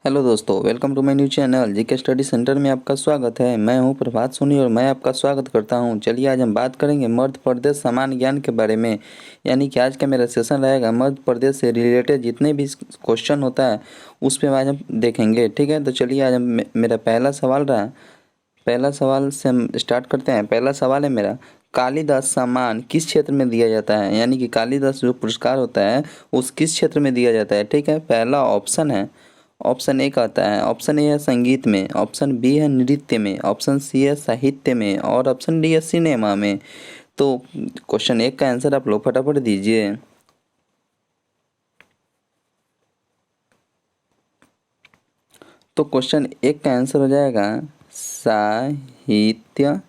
Hello दोस्तों, welcome to my new channel GK study centre में आपका स्वागत है। मैं हूं प्रभात सोनी और मैं आपका स्वागत करता हूं। चलिए आज हम बात करेंगे मध्य प्रदेश सामान्य ज्ञान के बारे में। यानी कि आज का मेरा सेशन रहेगा मध्य प्रदेश से रिलेटेड जितने भी क्वेश्चन होता है उस पर आज हम देखेंगे। ठीक है, तो चलिए आज मेरा पहला सवाल रहा। पहला सवाल से हम स्टार्ट करते हैं। पहला सवाल है मेरा, कालिदास सम्मान किस क्षेत्र में दिया जाता है? यानी कि कालिदास जो पुरस्कार होता है उस किस क्षेत्र में दिया जाता है? ठीक है, पहला ऑप्शन है, ऑप्शन ए कहता है, ऑप्शन ए है संगीत में, ऑप्शन बी है नृत्य में, ऑप्शन सी है साहित्य में और ऑप्शन डी है सिनेमा में। तो क्वेश्चन एक का आंसर आप लोग फटाफट दीजिए। तो क्वेश्चन एक का आंसर हो जाएगा साहित्य।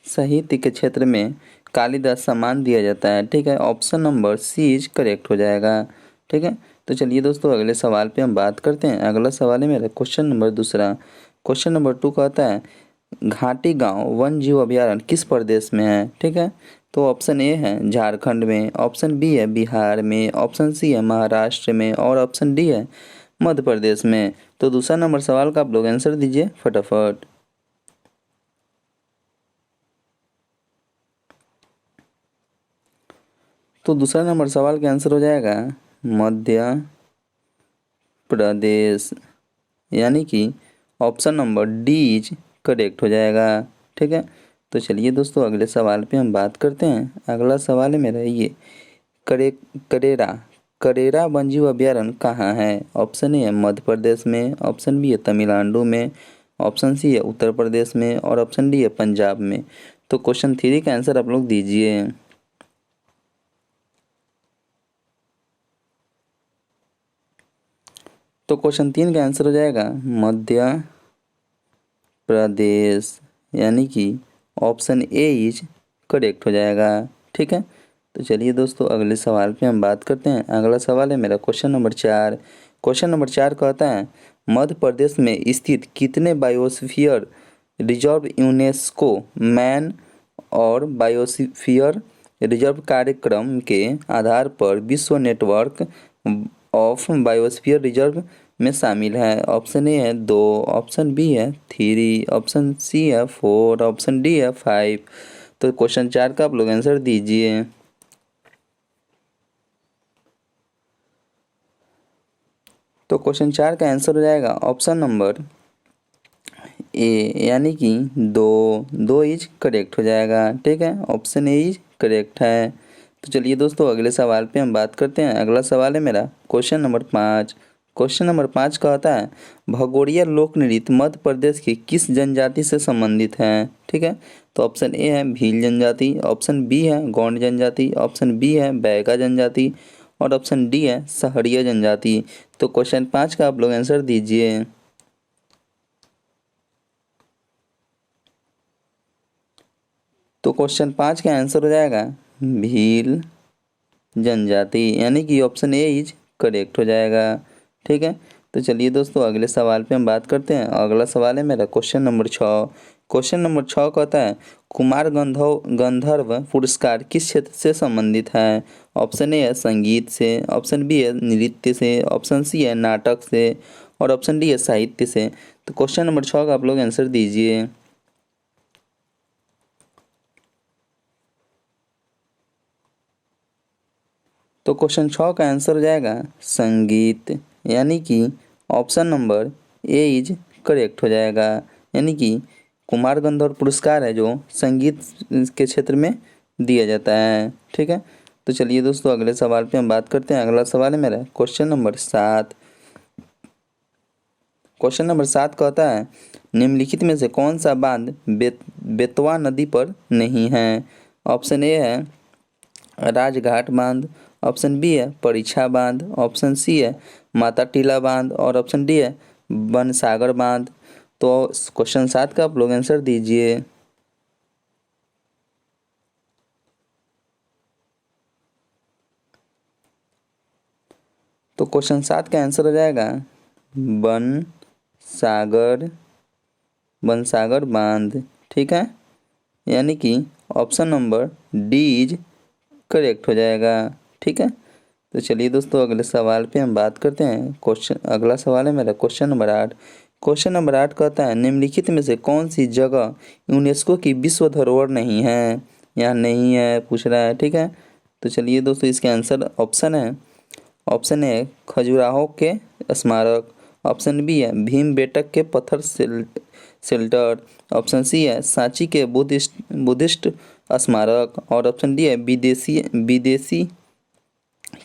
साहित्य के क्षेत्र में कालिदास सम्मान दिया जाता है। ठीक है, option number C is correct हो जाएगा। ठीक है, तो चलिए दोस्तों अगले सवाल पे हम बात करते हैं। अगला सवाल है मेरा क्वेश्चन नंबर दूसरा। क्वेश्चन नंबर 2 कहता है, घाटी गांव वन जीव अभयारण्य किस प्रदेश में है? ठीक है, तो ऑप्शन ए है झारखंड में, ऑप्शन बी है बिहार में, ऑप्शन सी है महाराष्ट्र में और ऑप्शन डी है मध्य प्रदेश में। तो दूसरा नंबर सवाल का आप लोग आंसर दीजिए फटाफट। तो दूसरा नंबर सवाल का आंसर हो जाएगा मध्य प्रदेश, यानी कि option number D is correct हो जाएगा। ठीक है, तो चलिए दोस्तों अगले सवाल पे हम बात करते हैं। अगला सवाल है मेरा ये, करे करेरा करेरा वन्यजीव अभयारण्य कहाँ है? ऑप्शन ए है मध्य प्रदेश में, ऑप्शन बी है तमिलनाडु में, ऑप्शन सी है उत्तर प्रदेश में और ऑप्शन डी है पंजाब में। तो क्वेश्चन 3 का आंसर आप लोग दीजिए। तो क्वेश्चन 3 का आंसर हो जाएगा मध्य प्रदेश, यानी कि ऑप्शन ए इज करेक्ट हो जाएगा। ठीक है, तो चलिए दोस्तों अगले सवाल पे हम बात करते हैं। अगला सवाल है मेरा क्वेश्चन नंबर 4। क्वेश्चन नंबर 4 कहता है, मध्य प्रदेश में स्थित कितने बायोस्फीयर रिजर्व यूनेस्को मैन और बायोस्फीयर रिजर्व कार्यक्रम के आधार पर विश्व नेटवर्क ऑफ बायोस्फीयर रिजर्व में शामिल है? ऑप्शन ए है 2, ऑप्शन बी है 3, ऑप्शन सी है 4, ऑप्शन डी है 5। तो क्वेश्चन 4 का आप लोग आंसर दीजिए। तो क्वेश्चन 4 का आंसर हो जाएगा ऑप्शन नंबर ए, यानी कि 2 इज करेक्ट हो जाएगा। ठीक है, ऑप्शन ए इज करेक्ट है। तो चलिए दोस्तों अगले सवाल पे हम बात करते हैं। अगला सवाल है मेरा क्वेश्चन नंबर 5। क्वेश्चन नंबर 5 कहता है, भगोरिया लोक नृत्य मध्य प्रदेश की किस जनजाति से संबंधित है? ठीक है, तो ऑप्शन ए है भील जनजाति, ऑप्शन बी है गौंड जनजाति, ऑप्शन बी है बैगा जनजाति और ऑप्शन डी है सहरिया जनजाति। तो क्वेश्चन 5 का आप लोग आंसर दीजिए। तो क्वेश्चन 5 का आंसर हो जाएगा भील जनजाति, यानी कि ऑप्शन ए इज करेक्ट हो जाएगा। ठीक है, तो चलिए दोस्तों अगले सवाल पे हम बात करते हैं। अगला सवाल है मेरा क्वेश्चन नंबर 6। क्वेश्चन नंबर 6 कहता है, कुमार गंधर्व पुरस्कार किस क्षेत्र से संबंधित है? ऑप्शन ए है संगीत से, ऑप्शन बी है नृत्य से, ऑप्शन सी है नाटक से और ऑप्शन डी है साहित्य से। तो क्वेश्चन नंबर 6 का आप लोग आंसर दीजिए। तो क्वेश्चन 6 का आंसर हो जाएगा संगीत, यानी कि option number A is correct हो जाएगा। यानी कि कुमार गंधर्व पुरस्कार है जो संगीत के क्षेत्र में दिया जाता है। ठीक है, तो चलिए दोस्तों अगले सवाल पे हम बात करते हैं। अगला सवाल है मेरा क्वेश्चन नंबर 7। क्वेश्चन नंबर 7 कहता है, निम्नलिखित में से कौन सा बांध बेतवा नदी पर नहीं है? ऑप्शन ए है राजघाट बांध, ऑप्शन बी है परीक्षा बांध, ऑप्शन सी है माता टीला बांध और ऑप्शन डी है बनसागर बांध। तो क्वेश्चन 7 का आप लोग आंसर दीजिए। तो क्वेश्चन 7 का आंसर हो जाएगा बन सागर बनसागर बांध। ठीक है, यानी कि option number D is correct हो जाएगा। ठीक है, तो चलिए दोस्तों अगले सवाल पे हम बात करते हैं। क्वेश्चन अगला सवाल है मेरा क्वेश्चन नंबर 8। क्वेश्चन नंबर 8 कहता है निम्नलिखित में से कौन सी जगह यूनेस्को की विश्व धरोहर नहीं है। यहाँ नहीं है पूछ रहा है, ठीक है। तो चलिए दोस्तों इसके आंसर ऑप्शन ए खजुराहो के स्मारक, ऑप्शन बी है भीमबेटक के पत्थर शेल्टर, ऑप्शन सी है सांची के बुद्धिस्ट स्मारक और ऑप्शन डी है विदेशी विदेशी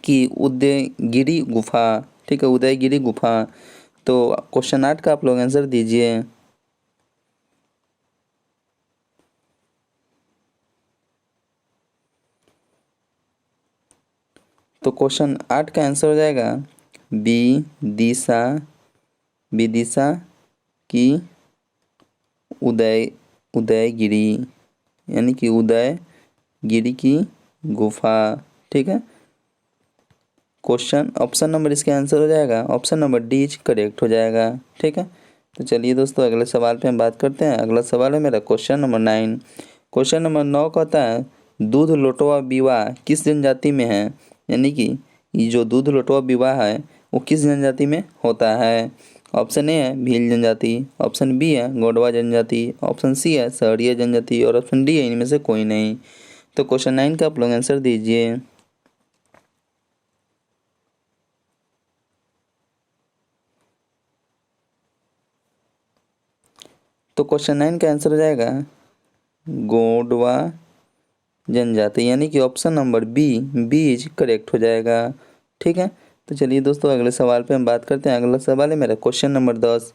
की उदयगिरी गुफा, ठीक है, उदयगिरी गुफा। तो क्वेश्चन 8 का आप लोग आंसर दीजिए। तो क्वेश्चन 8 का आंसर हो जाएगा बी दिशा विदिशा की उदयगिरी, यानी कि उदयगिरी की गुफा, ठीक है। क्वेश्चन ऑप्शन नंबर इसके आंसर हो जाएगा option number D is correct हो जाएगा, ठीक है। तो चलिए दोस्तों अगले सवाल पे हम बात करते हैं। अगला सवाल है मेरा क्वेश्चन नंबर 9। क्वेश्चन नंबर 9 कहता है दूध लोटवा विवाह किस जनजाति में है, यानी कि ये जो दूध लोटवा विवाह है वो किस जनजाति में होता है। ऑप्शन ए है भील जनजाति, ऑप्शन बी है गोंडवा जनजाति, ऑप्शन सी है सहरिया जनजाति और ऑप्शन डी है इनमें से कोई नहीं। तो क्वेश्चन 9 का आप लोग आंसर दीजिए। तो क्वेश्चन 9 का आंसर हो जाएगा गोंडवा जनजाति, यानी कि option number B is correct हो जाएगा, ठीक है। तो चलिए दोस्तों अगले सवाल पे हम बात करते हैं। अगला सवाल है मेरा क्वेश्चन नंबर 10।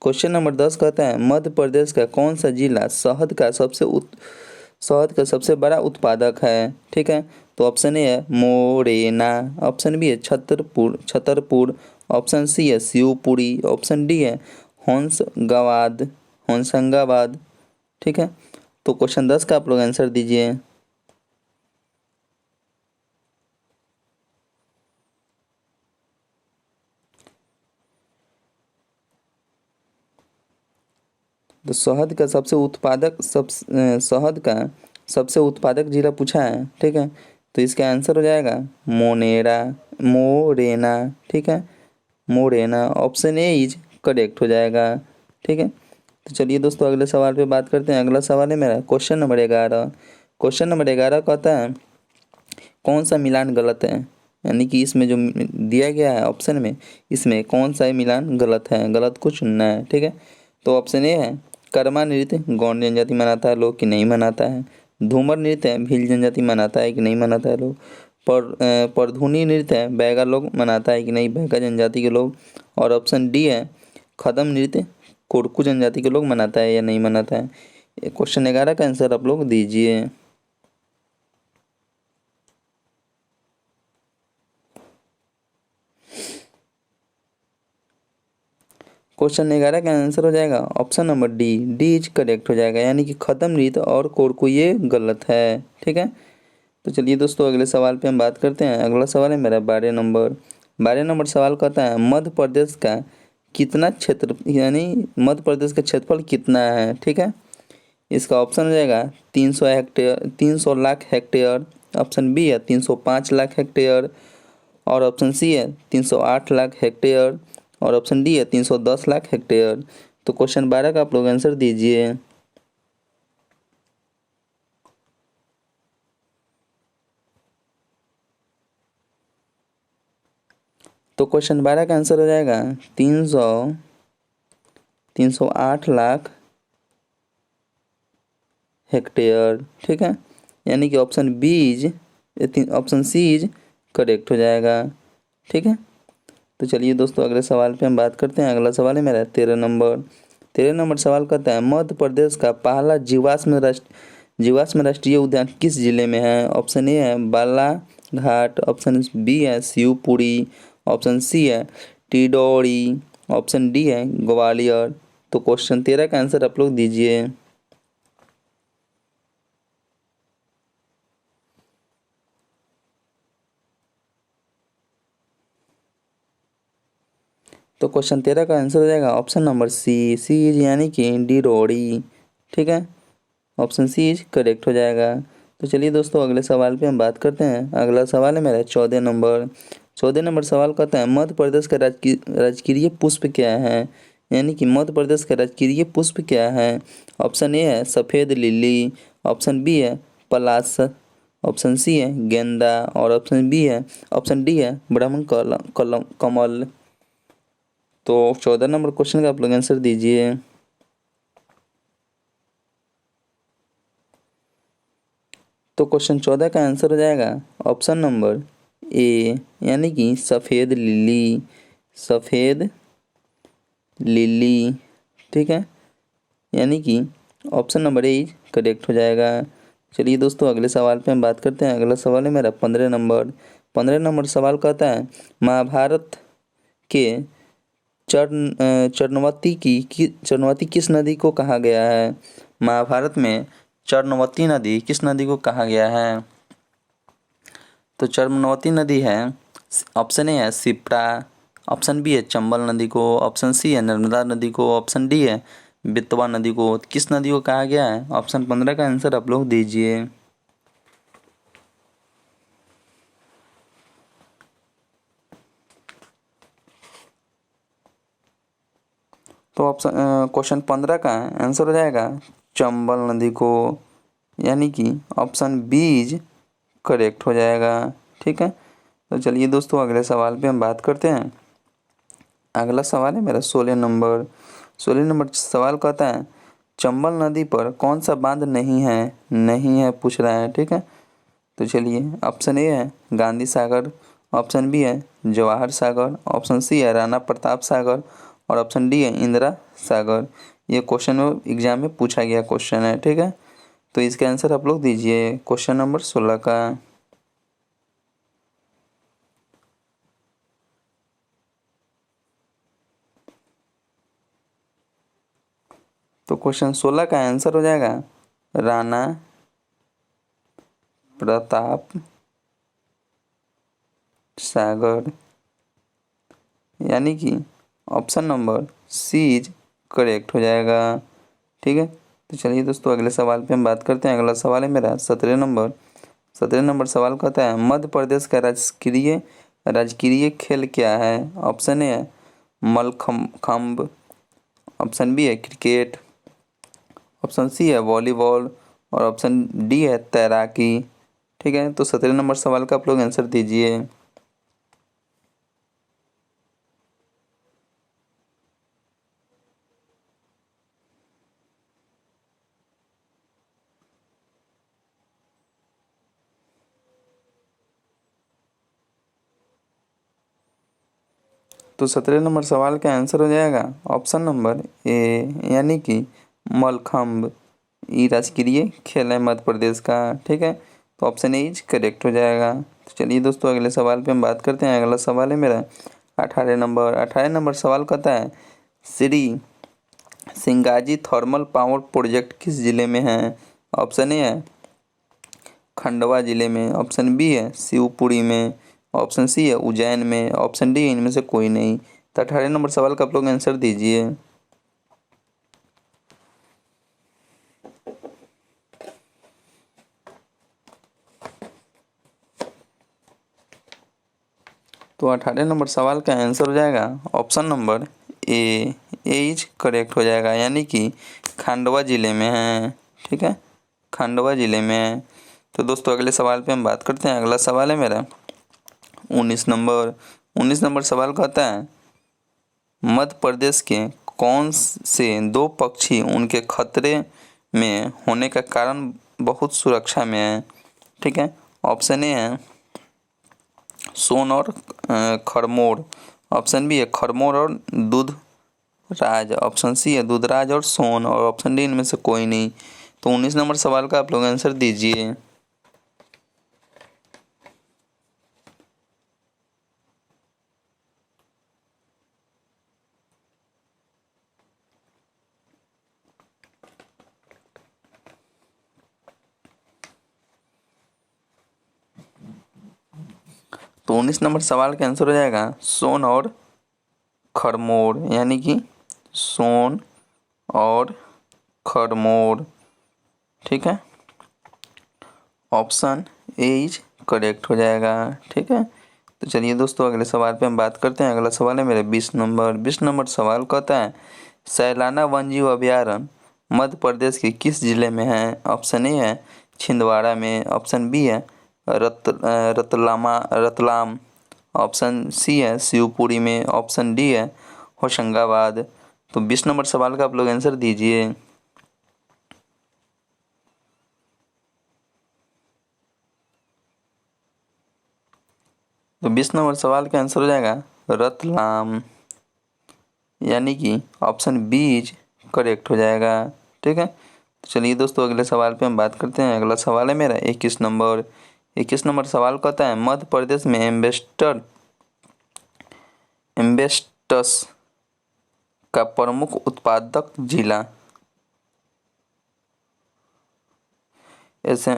क्वेश्चन नंबर 10 कहता है मध्य प्रदेश का कौन सा जिला शहद का सबसे बड़ा उत्पादक है, ठीक है। तो ऑप्शन ए है मोरेना, ऑप्शन बी है छतरपुर, ऑप्शन सी है शिवपुरी, ऑप्शन डी है होशंगाबाद, ठीक है। तो क्वेश्चन 10 का आप लोग आंसर दीजिए। तो शहद का सबसे उत्पादक जिला पूछा है, ठीक है। तो इसका आंसर हो जाएगा मोरेना, ठीक है, Morena. Option A is correct हो जाएगा, ठीक है। तो चलिए दोस्तों अगले सवाल पे बात करते हैं। अगला सवाल है मेरा क्वेश्चन नंबर 11। क्वेश्चन नंबर 11 कहता है कौन सा मिलान गलत है, यानी कि इसमें जो दिया गया है ऑप्शन में इसमें कौन सा मिलान गलत है, गलत को चुनना है, ठीक है। तो ऑप्शन ए है कर्मा नृत्य गौंड जनजाति मनाता है लोग कि नहीं मनाता है, धूमर नृत्य भील जनजाति मनाता है कि नहीं मनाता है लोग, परधुनी नृत्य बैगा लोग मनाता है कि नहीं बैगा जनजाति के लोग, और ऑप्शन डी है खदम नृत्य कोरकू जनजाति के लोग मनाता है या नहीं मनाता है। क्वेश्चन 11 का आंसर आप लोग दीजिए। क्वेश्चन 11 का आंसर हो जाएगा option number D is correct हो जाएगा, यानी कि खत्म नृत्य और कोरकू ये गलत है, ठीक है। तो चलिए दोस्तों अगले सवाल पे हम बात करते हैं। अगला सवाल है मेरा 12 नंबर सवाल कहता है मध्य प्रदेश का कितना क्षेत्र, यानी मध्य प्रदेश का क्षेत्रफल कितना है, ठीक है। इसका ऑप्शन हो जाएगा 300 लाख हेक्टेयर, ऑप्शन बी है 305 लाख हेक्टेयर, और ऑप्शन सी है 308 लाख हेक्टेयर, और ऑप्शन डी है 310 लाख हेक्टेयर। तो क्वेश्चन 12 का आप लोग आंसर दीजिए। तो क्वेश्चन 12 का आंसर हो जाएगा 308 लाख हेक्टेयर, ठीक है, यानी कि ऑप्शन सी इज करेक्ट हो जाएगा, ठीक है। तो चलिए दोस्तों अगले सवाल पे हम बात करते हैं। अगला सवाल है मेरा 13 नंबर सवाल कहता है मध्य प्रदेश का पहला जीवाश्म राष्ट्रीय उद्यान किस जिले में है। ऑप्शन ए है बालाघाट, ऑप्शन बी है शिवपुरी, ऑप्शन सी है टिडौरी, ऑप्शन डी है ग्वालियर। तो क्वेश्चन 13 का आंसर आप लोग दीजिए। तो क्वेश्चन 13 का आंसर हो जाएगा ऑप्शन नंबर सी इज यानी कि डिडौरी, ठीक है, ऑप्शन सी इज करेक्ट हो जाएगा। तो चलिए दोस्तों अगले सवाल पे हम बात करते हैं। अगला सवाल है मेरा 14 नंबर। 14 नंबर सवाल कहता है मध्य प्रदेश का राजकीय पुष्प क्या है, यानी कि मध्य प्रदेश का राजकीय पुष्प क्या है। ऑप्शन ए है सफ़ेद लिली, ऑप्शन बी है पलाश, ऑप्शन सी है गेंदा और ऑप्शन डी है ब्राह्मण कमल। तो 14 नंबर क्वेश्चन का आप लोग आंसर दीजिए। तो क्वेश्चन 14 का आंसर हो जाएगा ऑप्शन नंबर ए, यानी कि सफ़ेद लिली, सफ़ेद लिली। ठीक है, यानी कि ऑप्शन नंबर ए करेक्ट हो जाएगा। चलिए दोस्तों अगले सवाल पे हम बात करते हैं। अगला सवाल है मेरा 15 नंबर। 15 नंबर सवाल कहता है महाभारत के चरणवती किस नदी को कहा गया है। महाभारत में चरणवती नदी किस नदी को कहा गया है। तो चरणवती नदी है, ऑप्शन ए है शिप्रा, ऑप्शन बी है चंबल नदी को, ऑप्शन सी है नर्मदा नदी को, ऑप्शन डी है बेतवा नदी को। किस नदी को कहा गया है, ऑप्शन 15 का आंसर आप लोग दीजिए। तो ऑप्शन क्वेश्चन 15 का आंसर हो जाएगा चंबल नदी को, यानी कि ऑप्शन बी करेक्ट हो जाएगा। ठीक है, तो चलिए दोस्तों अगले सवाल पे हम बात करते हैं। अगला सवाल है मेरा 16 नंबर। 16 नंबर सवाल कहता है चंबल नदी पर कौन सा बांध नहीं है पूछ रहा है। ठीक है, तो चलिए ऑप्शन ए है गांधी सागर, ऑप्शन बी है जवाहर सागर, ऑप्शन सी है राणा प्रताप सागर और ऑप्शन डी है इंदिरा सागर। ये क्वेश्चन एग्जाम में पूछा गया क्वेश्चन है। ठीक है, तो इसका आंसर आप लोग दीजिए क्वेश्चन नंबर 16 का। तो क्वेश्चन 16 का आंसर हो जाएगा राणा प्रताप सागर, यानी कि option number C is correct हो जाएगा। ठीक है, तो चलिए दोस्तों अगले सवाल पे हम बात करते हैं। अगला सवाल है मेरा 17 नंबर। 17 नंबर सवाल कहता है मध्य प्रदेश का राजकीय खेल क्या है। ऑप्शन ए है मलखम्ब, ऑप्शन बी है क्रिकेट, ऑप्शन सी है वॉलीबॉल और ऑप्शन डी है तैराकी। ठीक है, तो 17 नंबर सवाल का आप लोग आंसर दीजिए। तो 17 नंबर सवाल का आंसर हो जाएगा ऑप्शन नंबर ए, यानी कि मलखम्ब। ये राजकीय खेल है मध्य प्रदेश का। ठीक है, तो ऑप्शन ए इज करेक्ट हो जाएगा। तो चलिए दोस्तों अगले सवाल पे हम बात करते हैं। अगला सवाल है मेरा 18 नंबर। 18 नंबर सवाल कहता है Shri Singaji thermal power project किस जिले में है। ऑप्शन ए है खंडवा जिले में, ऑप्शन बी है शिवपुरी में, ऑप्शन सी है उज्जैन में, ऑप्शन डी इनमें से कोई नहीं। तो 18 नंबर सवाल का आप लोग आंसर दीजिए। तो 18 नंबर सवाल का आंसर हो जाएगा option number A is correct हो जाएगा, यानी कि खंडवा जिले में है। ठीक है, खंडवा जिले में है। तो दोस्तों अगले सवाल पे हम बात करते हैं। अगला सवाल है मेरा 19 नंबर। 19 नंबर सवाल कहता है मध्य प्रदेश के कौन से दो पक्षी उनके खतरे में होने का कारण बहुत सुरक्षा में है। ठीक है, ऑप्शन ए है सोन और खरमोर, ऑप्शन बी है खरमोर और दूधराज, ऑप्शन सी है दूधराज और सोन और ऑप्शन डी इनमें से कोई नहीं। तो 19 नंबर सवाल का आप लोग आंसर दीजिए। तो 19 नंबर सवाल का आंसर हो जाएगा सोन और खरमोर, यानी कि सोन और खरमोर। ठीक है, ऑप्शन ए इज करेक्ट हो जाएगा। ठीक है, तो चलिए दोस्तों अगले सवाल पे हम बात करते हैं। अगला सवाल है मेरे 20 नंबर सवाल कहता है सैलाना वन्यजीव अभयारण्य मध्य प्रदेश के किस जिले में है? ऑप्शन ए है छिंदवाड़ा में, ऑप्शन बी है रतलाम, ऑप्शन सी है शिवपुरी में, ऑप्शन डी है होशंगाबाद। तो 20 नंबर सवाल का आप लोग आंसर दीजिए। तो 20 नंबर सवाल का आंसर हो जाएगा रतलाम, यानी कि ऑप्शन बी इज करेक्ट हो जाएगा। ठीक है, तो चलिए दोस्तों अगले सवाल पे हम बात करते हैं। अगला सवाल है मेरा 21 नंबर सवाल कहता है मध्य प्रदेश में एम्बेस्टस का प्रमुख उत्पादक जिला। ऐसे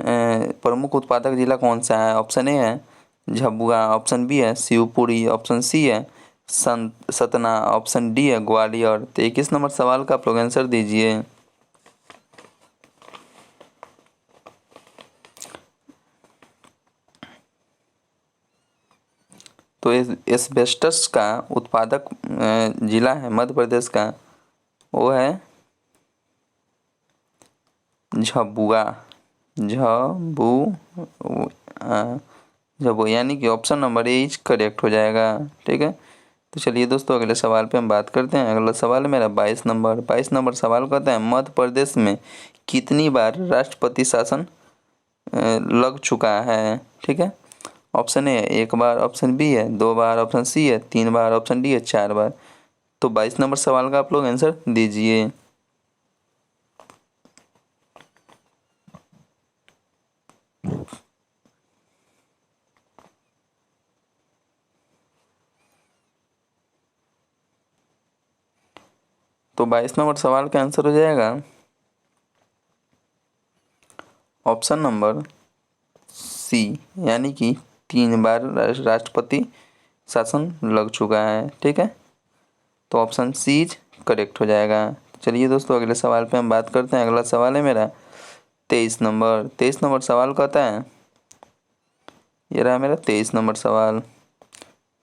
प्रमुख उत्पादक जिला कौन सा है? ऑप्शन ए है झाबुआ, ऑप्शन बी है शिवपुरी, ऑप्शन सी है सतना, ऑप्शन डी है ग्वालियर। तो 21 नंबर सवाल का आप लोग आंसर दीजिए। तो एस्बेस्टस का उत्पादक जिला है मध्य प्रदेश का, वो है झाबुआ, झाबुआ, यानी कि option number A is correct हो जाएगा। ठीक है, तो चलिए दोस्तों अगले सवाल पे हम बात करते हैं। अगला सवाल है मेरा 22 नंबर सवाल कहता है मध्य प्रदेश में कितनी बार राष्ट्रपति शासन लग चुका है? ठीक है, ऑप्शन ए है 1 बार, ऑप्शन बी है 2 बार, ऑप्शन सी है 3 बार, ऑप्शन डी है 4 बार। तो 22 नंबर सवाल का आप लोग आंसर दीजिए। तो 22 नंबर सवाल का आंसर हो जाएगा ऑप्शन नंबर सी, यानी कि 3 बार राष्ट्रपति शासन लग चुका है। ठीक है, तो ऑप्शन सी करेक्ट हो जाएगा। चलिए दोस्तों अगले सवाल पे हम बात करते हैं। अगला सवाल है मेरा 23 नंबर सवाल कहता है, ये रहा मेरा 23 नंबर सवाल।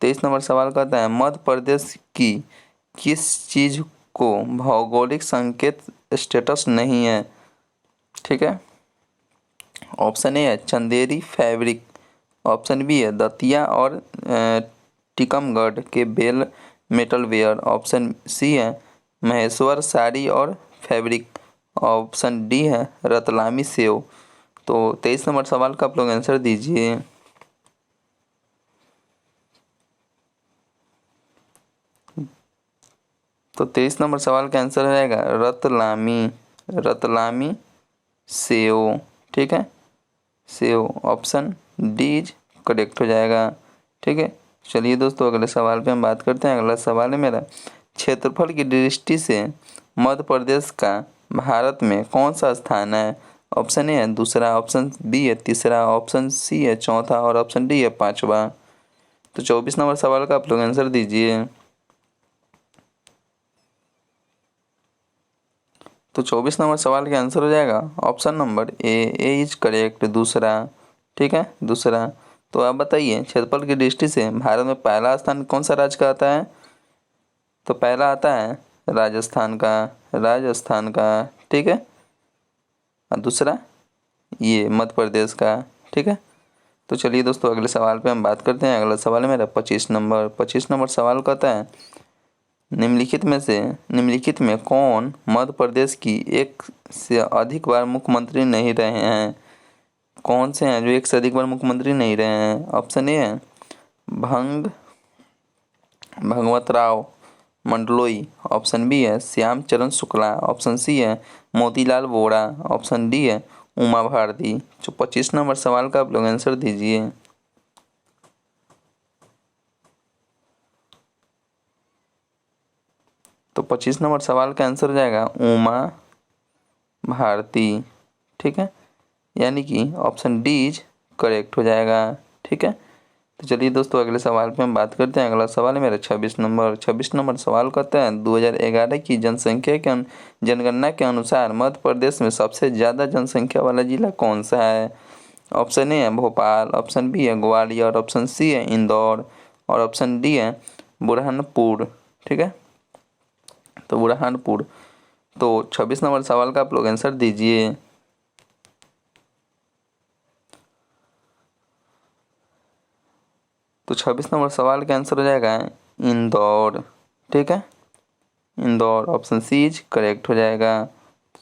23 नंबर सवाल कहता है मध्य प्रदेश की किस चीज़ को भौगोलिक संकेत स्टेटस नहीं है? ठीक है, ऑप्शन ए है चंदेरी फैब्रिक, ऑप्शन बी है दतिया और टीकमगढ़ के bell metal ware, option C है महेश्वर साड़ी और फैब्रिक, ऑप्शन डी है रतलामी सेव। तो 23 नंबर सवाल का आप लोग आंसर दीजिए। तो 23 नंबर सवाल का आंसर रहेगा रतलामी सेव। ठीक है, save, option D is correct हो जाएगा। ठीक है, चलिए दोस्तों अगले सवाल पे हम बात करते हैं। अगला सवाल है मेरा क्षेत्रफल की दृष्टि से मध्य प्रदेश का भारत में कौन सा स्थान है? ऑप्शन ए है दूसरा, ऑप्शन बी है तीसरा, ऑप्शन सी है चौथा और ऑप्शन डी है पांचवा। तो 24 नंबर सवाल का आप लोग आंसर दीजिए। तो 24 नंबर सवाल का आंसर हो जाएगा option number A is correct, दूसरा। ठीक है, दूसरा। तो आप बताइए क्षेत्रफल की दृष्टि से भारत में पहला स्थान कौन सा राज्य का आता है? तो पहला आता है राजस्थान का। ठीक है, और दूसरा ये मध्य प्रदेश का। ठीक है, तो चलिए दोस्तों अगले सवाल पे हम बात करते हैं। अगला सवाल है मेरा 25 नंबर सवाल कहता है निम्नलिखित में कौन मध्य प्रदेश की एक से अधिक बार मुख्यमंत्री नहीं रहे हैं? कौन से हैं जो एक से अधिक बार मुख्यमंत्री नहीं रहे हैं? ऑप्शन ए है भगवत राव मंडलोई, ऑप्शन बी है श्याम चरण शुक्ला, ऑप्शन सी है मोतीलाल वोरा, ऑप्शन डी है उमा भारती। तो 25 नंबर सवाल का आप लोग आंसर दीजिए। तो 25 नंबर सवाल का आंसर हो जाएगा उमा भारती। ठीक है, यानी कि ऑप्शन डी इज करेक्ट हो जाएगा। ठीक है, तो चलिए दोस्तों अगले सवाल पे हम बात करते हैं। अगला सवाल है मेरा 26 नंबर सवाल कहता है 2011 की जनगणना के अनुसार मध्य प्रदेश में सबसे ज़्यादा जनसंख्या वाला जिला कौन सा है? ऑप्शन ए है भोपाल, ऑप्शन बी है ग्वालियर, ऑप्शन सी है इंदौर और ऑप्शन डी है बुरहानपुर। ठीक है, तो बुरहानपुर। तो 26 नंबर सवाल का आप लोग आंसर दीजिए। तो 26 नंबर सवाल का आंसर हो जाएगा इंदौर। ठीक है, Indore, option C is correct हो जाएगा।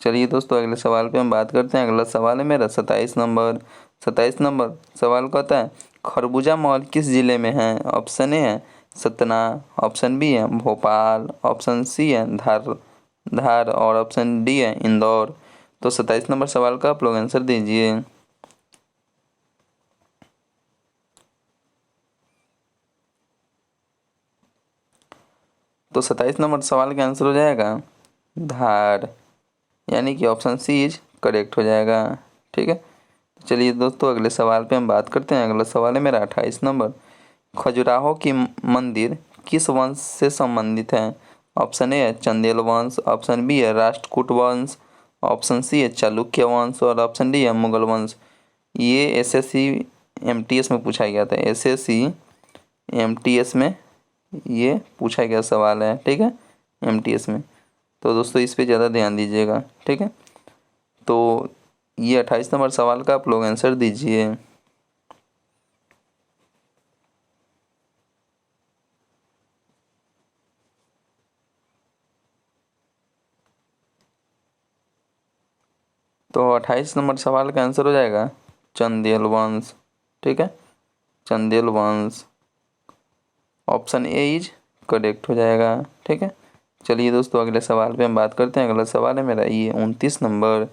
चलिए दोस्तों अगले सवाल पे हम बात करते हैं। अगला सवाल है मेरा 27 नंबर। 27 नंबर सवाल कहता है खरबूजा मॉल किस जिले में है? ऑप्शन ए है सतना, ऑप्शन बी है भोपाल, ऑप्शन सी है धार और ऑप्शन डी है इंदौर। तो 27 नंबर सवाल का आप लोग आंसर दीजिए। तो 27 नंबर सवाल का आंसर हो जाएगा धार, यानी कि ऑप्शन सी इज करेक्ट हो जाएगा। ठीक है, चलिए दोस्तों अगले सवाल पे हम बात करते हैं। अगला सवाल है मेरा 28 नंबर। खजुराहो की मंदिर किस वंश से संबंधित है? ऑप्शन ए है चंदेल वंश, ऑप्शन बी है राष्ट्रकूट वंश, ऑप्शन सी है चालुक्य वंश और ऑप्शन डी है मुगल वंश। ये एसएससी एमटीएस में पूछा गया था। एसएससी एमटीएस में ये पूछा गया सवाल है। ठीक है, एमटीएस में। तो दोस्तों इस पे ज़्यादा ध्यान दीजिएगा। ठीक है, तो ये 28 नंबर सवाल का आप लोग आंसर दीजिए। तो 28 नंबर सवाल का आंसर हो जाएगा चंदेल वंश। ठीक है, चंदेल वंश, ऑप्शन ए इज करेक्ट हो जाएगा। ठीक है, चलिए दोस्तों अगले सवाल पे हम बात करते हैं। अगला सवाल है मेरा ये 29 नंबर।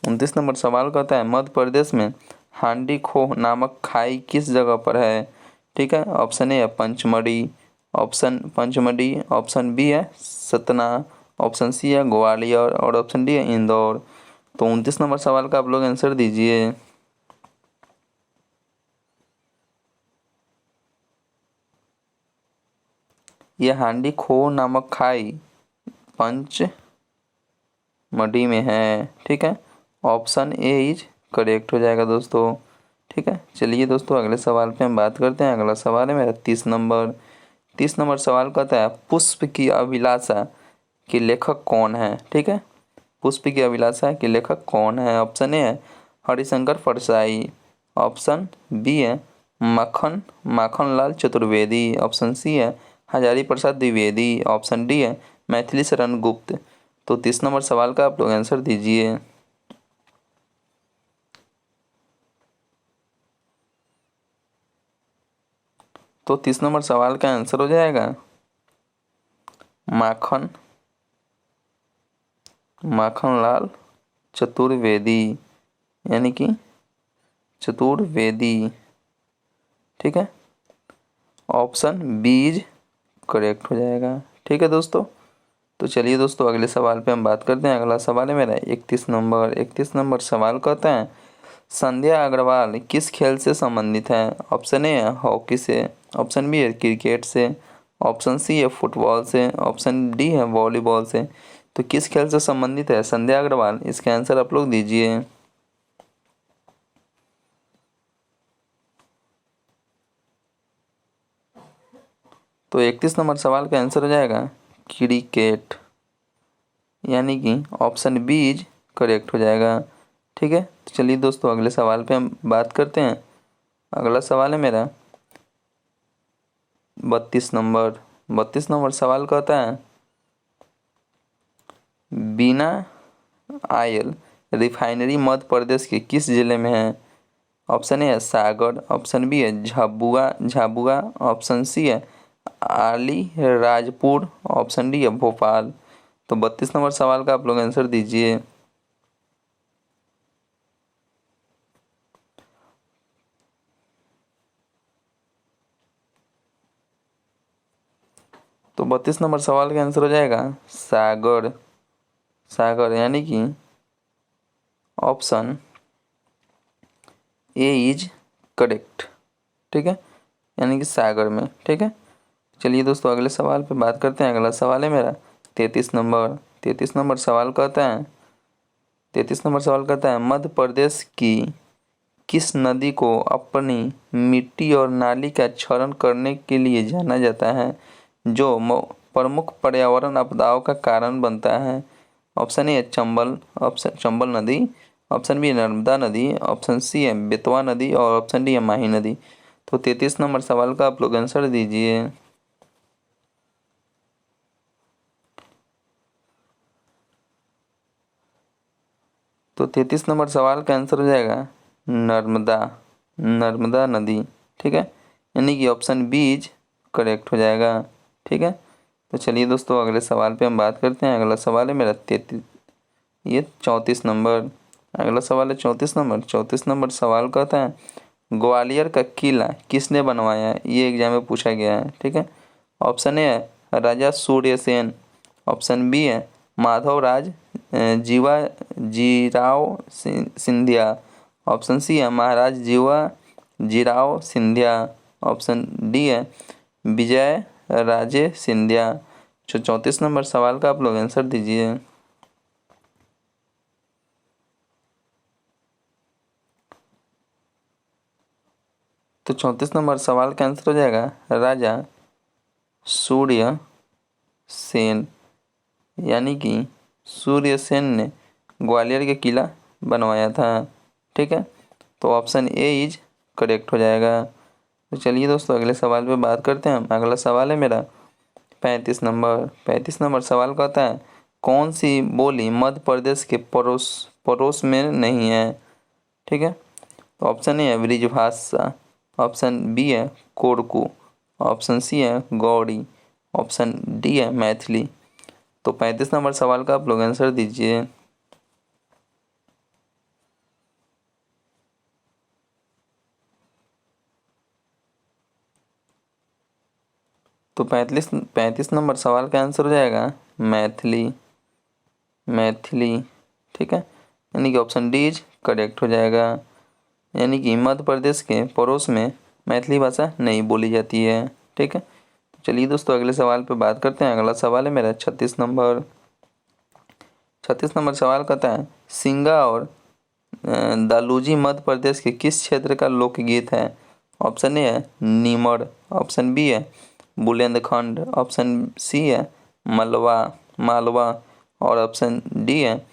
29 नंबर सवाल कहता है मध्य प्रदेश में हांडी खो नामक खाई किस जगह पर है? ठीक है, ऑप्शन ए है पंचमढ़ी, ऑप्शन बी है सतना, ऑप्शन सी है ग्वालियर और ऑप्शन डी है इंदौर। तो 29 नंबर सवाल का आप लोग आंसर दीजिए। यह हांडी खो नामक खाई पंचमढ़ी में है। ठीक है, ऑप्शन ए इज करेक्ट हो जाएगा दोस्तों। ठीक है, चलिए दोस्तों अगले सवाल पे हम बात करते हैं। अगला सवाल है मेरा 30 नंबर। 30 नंबर सवाल कहता है पुष्प की अभिलाषा के लेखक कौन है? ठीक है, पुष्प की अभिलाषा के लेखक कौन है? ऑप्शन ए है हरिशंकर परसाई, ऑप्शन बी है माखनलाल चतुर्वेदी, ऑप्शन सी है हजारी प्रसाद द्विवेदी, ऑप्शन डी है मैथिली शरण गुप्त। तो 30 नंबर सवाल का आप लोग आंसर दीजिए। तो 30 नंबर सवाल का आंसर हो जाएगा माखनलाल चतुर्वेदी, यानी कि चतुर्वेदी। ठीक है, ऑप्शन बी इज करेक्ट हो जाएगा। ठीक है दोस्तों, तो चलिए दोस्तों अगले सवाल पे हम बात करते हैं। अगला सवाल है मेरा 31 नंबर। 31 नंबर सवाल कहता है संध्या अग्रवाल किस खेल से संबंधित है? ऑप्शन ए है हॉकी से, ऑप्शन बी है क्रिकेट से, ऑप्शन सी है फुटबॉल से, ऑप्शन डी है वॉलीबॉल से। तो किस खेल से संबंधित है संध्या अग्रवाल? इसके आंसर आप लोग दीजिए। तो 31 नंबर सवाल का आंसर हो जाएगा क्रिकेट, यानी कि ऑप्शन बी इज करेक्ट हो जाएगा। ठीक है, तो चलिए दोस्तों अगले सवाल पे हम बात करते हैं। अगला सवाल है मेरा 32 नंबर। 32 नंबर सवाल कहता है बीना ऑयल रिफाइनरी मध्य प्रदेश के किस जिले में है? ऑप्शन ए है सागर, ऑप्शन बी है झाबुआ, ऑप्शन सी है अलीराजपुर, ऑप्शन डी है भोपाल। तो 32 नंबर सवाल का आप लोग आंसर दीजिए। तो 32 नंबर सवाल का आंसर हो जाएगा सागर, यानी कि ऑप्शन ए इज करेक्ट। ठीक है, यानी कि सागर में। ठीक है, चलिए दोस्तों अगले सवाल पे बात करते हैं। अगला सवाल है मेरा 33 नंबर। 33 नंबर सवाल कहता है मध्य प्रदेश की किस नदी को अपनी मिट्टी और नाली का क्षरण करने के लिए जाना जाता है, जो प्रमुख पर्यावरण आपदाओं का कारण बनता है? Option A Chambal, option Chambal नदी, ऑप्शन बी नर्मदा नदी, ऑप्शन सी है बेतवा नदी और ऑप्शन डी है माही नदी। तो 33 नंबर सवाल का आप लोग आंसर दीजिए। तो 33 नंबर सवाल का आंसर हो जाएगा नर्मदा, नर्मदा नदी। ठीक है, यानी कि ऑप्शन बी इज करेक्ट हो जाएगा। ठीक है, तो चलिए दोस्तों अगले सवाल पे हम बात करते हैं। अगला सवाल है मेरा 34 नंबर। अगला सवाल है 34 नंबर। 34 नंबर सवाल कहता है ग्वालियर का किला किसने बनवाया है? ये एग्जाम में पूछा गया है। ठीक है, ऑप्शन ए है राजा सूर्यसेन, ऑप्शन बी है माधव राज जीवा जीराव सिंधिया, ऑप्शन सी है महाराज जीवा जीराव सिंधिया, ऑप्शन डी है विजय राजे सिंधिया। 34 नंबर सवाल का आप लोग आंसर दीजिए। तो 34 नंबर सवाल का आंसर हो जाएगा राजा सूर्य सेन, यानी कि सूर्य सेन ने ग्वालियर के किला बनवाया था। ठीक है, तो ऑप्शन ए इज करेक्ट हो जाएगा। तो चलिए दोस्तों अगले सवाल पे बात करते हैं हम। अगला सवाल है मेरा 35 नंबर। 35 नंबर सवाल कहता है कौन सी बोली मध्य प्रदेश के पड़ोस पड़ोस में नहीं है? ठीक है, तो ऑप्शन ए है ब्रिजभाषा, ऑप्शन बी है कोरकू, ऑप्शन सी है गौड़ी, ऑप्शन डी है मैथिली। तो 35 नंबर सवाल का आप लोग आंसर दीजिए। तो 35 नंबर सवाल का आंसर हो जाएगा मैथिली, मैथिली। ठीक है, यानी कि ऑप्शन डी इज करेक्ट हो जाएगा। यानी कि मध्य प्रदेश के पड़ोस में मैथिली भाषा नहीं बोली जाती है। ठीक है, तो चलिए दोस्तों अगले सवाल पे बात करते हैं। अगला सवाल है मेरा 36 नंबर। 36 नंबर सवाल कहता है सिंगा और दालूजी मध्य प्रदेश के किस क्षेत्र का लोकगीत है? ऑप्शन ए है नीमड़, ऑप्शन बी है बुंदेलखंड, ऑप्शन सी है मलवा मालवा और ऑप्शन डी है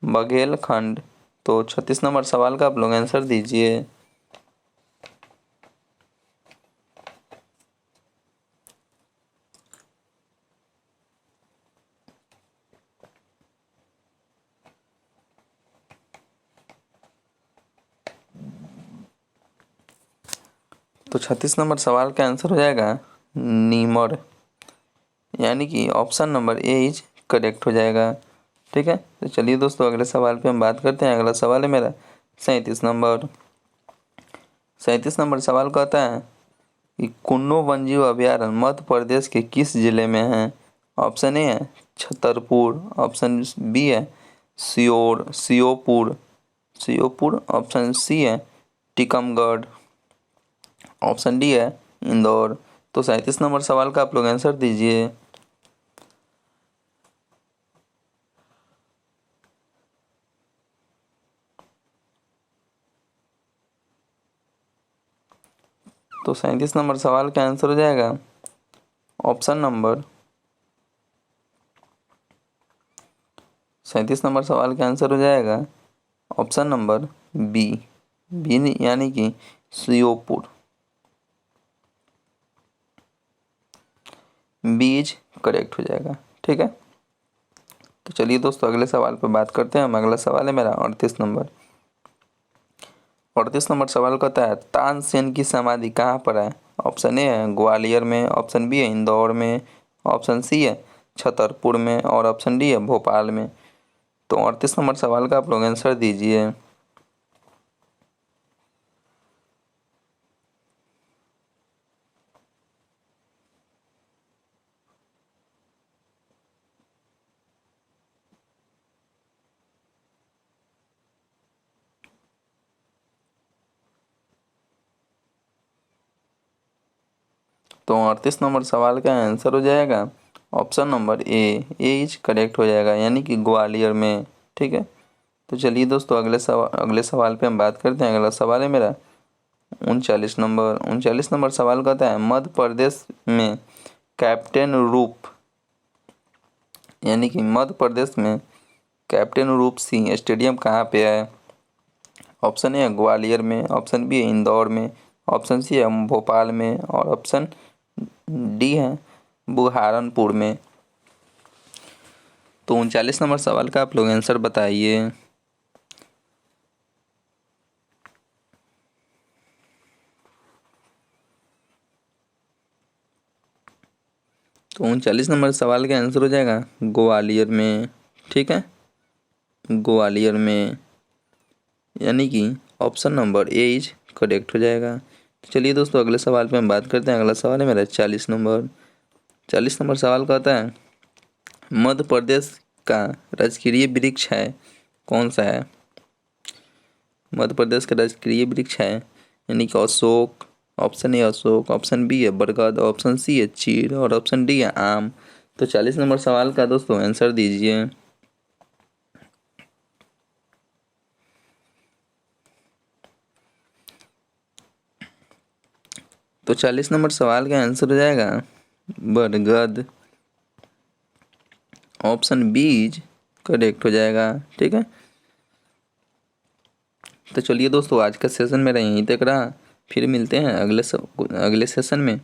बघेलखंड। तो 36 नंबर सवाल का आप लोग आंसर दीजिए। तो 36 नंबर सवाल का आंसर हो जाएगा नीमड़, यानी कि option number A is correct हो जाएगा। ठीक है, तो चलिए दोस्तों अगले सवाल पे हम बात करते हैं। अगला सवाल है मेरा 37 नंबर। 37 नंबर सवाल कहता है कि कुन्नो वन्यजीव अभयारण्य मध्य प्रदेश के किस जिले में है? ऑप्शन ए है छतरपुर, ऑप्शन बी है श्योपुर श्योपुर, ऑप्शन सी है टीकमगढ़, ऑप्शन डी है इंदौर। तो 37 नंबर सवाल का आप लोग आंसर दीजिए। तो 37 नंबर सवाल का आंसर हो जाएगा ऑप्शन नंबर 37 नंबर सवाल का आंसर हो जाएगा ऑप्शन नंबर बी, बी यानी कि श्योपुर, बीज करेक्ट हो जाएगा। ठीक है, तो चलिए दोस्तों अगले सवाल पर बात करते हैं हम। अगला सवाल है मेरा 38 नंबर। 38 नंबर सवाल कहता है तानसेन की समाधि कहाँ पर है? ऑप्शन ए है ग्वालियर में, ऑप्शन बी है इंदौर में, ऑप्शन सी है छतरपुर में और ऑप्शन डी है भोपाल में। तो 38 नंबर सवाल का आप लोग आंसर दीजिए। तो 38 नंबर सवाल का आंसर हो जाएगा option number A, A is correct हो जाएगा, यानी कि ग्वालियर में। ठीक है, तो चलिए दोस्तों अगले सवाल पे हम बात करते हैं। अगला सवाल है मेरा 39 नंबर सवाल कहता है मध्य प्रदेश में कैप्टन रूप यानी कि मध्य प्रदेश में कैप्टन रूप सिंह स्टेडियम कहाँ पे है? ऑप्शन ए है ग्वालियर में, ऑप्शन बी है इंदौर में, ऑप्शन सी है भोपाल में और ऑप्शन डी है बुरहानपुर में। तो 39 नंबर सवाल का आप लोग आंसर बताइए। तो 39 नंबर सवाल का आंसर हो जाएगा ग्वालियर में। ठीक है, ग्वालियर में, यानी कि option number A is correct हो जाएगा। तो चलिए दोस्तों अगले सवाल पे हम बात करते हैं। अगला सवाल है मेरा 40 नंबर। 40 नंबर सवाल कहता है मध्य प्रदेश का राजकीय वृक्ष है कौन सा है? मध्य प्रदेश का राजकीय वृक्ष है यानी कि अशोक, ऑप्शन ए अशोक, ऑप्शन बी है बरगद, ऑप्शन सी है चीड़ और ऑप्शन डी है आम। तो 40 नंबर सवाल का दोस्तों आंसर दीजिए। तो 40 नंबर सवाल का आंसर हो जाएगा बरगद, ऑप्शन बी इज करेक्ट हो जाएगा। ठीक है, तो चलिए दोस्तों आज का सेशन मेरा यहीं तक रहा। फिर मिलते हैं अगले सेशन में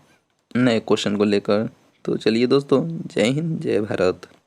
नए क्वेश्चन को लेकर। तो चलिए दोस्तों, जय हिंद जय भारत।